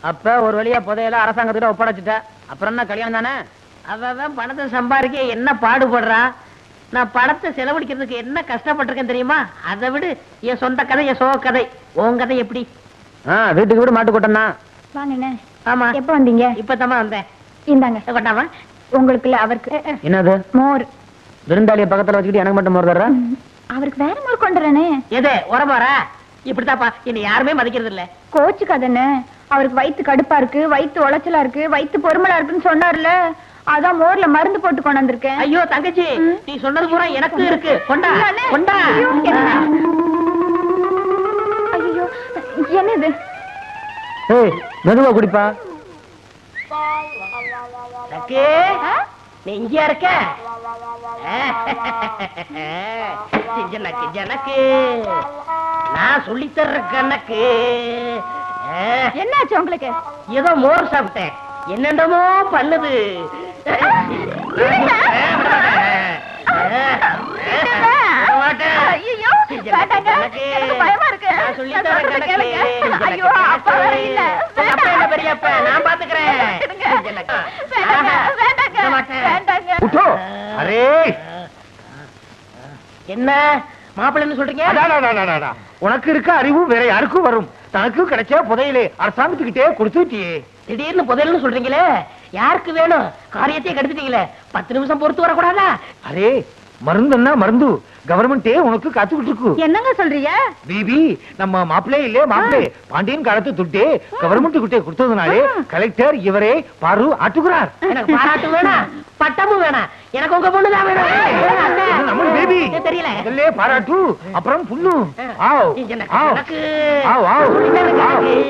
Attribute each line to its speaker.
Speaker 1: அப்ப ஒரு வழியா புதையல அரசாங்கத்திட்ட ஒப்படைச்சிட்ட. அப்புறம் என்ன கல்யாணம் தானே?
Speaker 2: அவன் பணத்தை சம்பாதிக்க என்ன பாடுபடுறா, நான் பணத்தை செலவழிக்கிறதுக்கு என்ன கஷ்டப்பட்டிருக்கேன் தெரியுமா? அதை விடு, என் சொந்த கதை, என் சோக கதை. உன் கதை எப்படி?
Speaker 1: வீட்டுக்கு வீடு மாட்டு கொட்டனா?
Speaker 3: வாங்கண்ணே.
Speaker 2: ஆமா,
Speaker 3: எப்ப வந்தீங்க?
Speaker 2: இப்பதாம்மா வந்தேன்.
Speaker 3: இந்தாங்க.
Speaker 2: கொட்டாமா?
Speaker 3: உங்களுக்கு இல்ல, அவருக்கு.
Speaker 1: என்னது?
Speaker 3: மோர்.
Speaker 1: விருந்தாளிய பக்கத்துல வச்சுக்கிட்டு எனக்கு மட்டும் மோர் தர்ற?
Speaker 3: அவருக்கு வேற மோர் கொண்டுறனே.
Speaker 2: எது உரமாரா? இப்படித்தாப்பா என்ன யாருமே மதிக்கிறது இல்ல.
Speaker 3: கோச்சுக்காதண்ணே, அவருக்கு வயித்து கடுப்பா இருக்கு, வயித்து உளைச்சலா இருக்கு, வயித்து பொறுமலா இருக்குன்னு சொன்னார்ல, அதான் மோர்ல மருந்து போட்டு கொண்டு வந்திருக்கேன்.
Speaker 2: ஐயோ தங்கச்சி, நீ சொன்னது பூரா எனக்கு இருக்கு. கொண்டா கொண்டா.
Speaker 3: ஐயோ என்னது?
Speaker 1: மெதுவா குடிப்பா.
Speaker 2: நீ இங்க இருக்க? ஜனக்கு நான் சொல்லி தர்ற கணக்கு.
Speaker 3: என்னாச்சு உங்களுக்கு?
Speaker 2: ஏதோ மோர் சாப்பிட்டேன், என்னென்னமோ பண்ணுது. நான் பாத்துக்கிறேன். என்ன மாப்பிள்ளைன்னு சொல்றீங்க?
Speaker 1: உனக்கு இருக்க அறிவு வேற யாருக்கும் வரும். தனக்கு கிடைச்ச புதையிலே அரசாங்கத்துக்கிட்டே கொடுத்துட்டியே.
Speaker 2: திடீர்னு புதையல்னு சொல்றீங்களே, யாருக்கு வேணும்? காரியத்தையே கெடுத்துட்டீங்களே, 10 நிமிஷம் பொறுத்து வரக்கூடாதா?
Speaker 1: அரே மருந்துன்னா மருந்து கவர்மெண்டே உனக்கு காத்துக்கிட்டு இருக்கு.
Speaker 3: என்னங்க சொல்றீங்க?
Speaker 1: பிபி நம்ம மாப்பிள்ளே இல்லே மாப்பிள்ளே பாண்டியன் காலத்து துட்டே கவர்மெண்ட் கிட்டே கொடுத்ததுனாலே கலெக்டர் இவரே பாரு ஆட்டுகிறார்.
Speaker 2: எனக்கு பாராட்டு வேணாம், பட்டமும் வேணாம், எனக்கு உங்க பொண்ணுதான் வேணும்.
Speaker 1: நம்ம பேபி
Speaker 2: தெரியல.
Speaker 1: பாராட்டு அப்புறம் புண்ணு. ஆவ் ஆவ் ஆவ் ஆவ்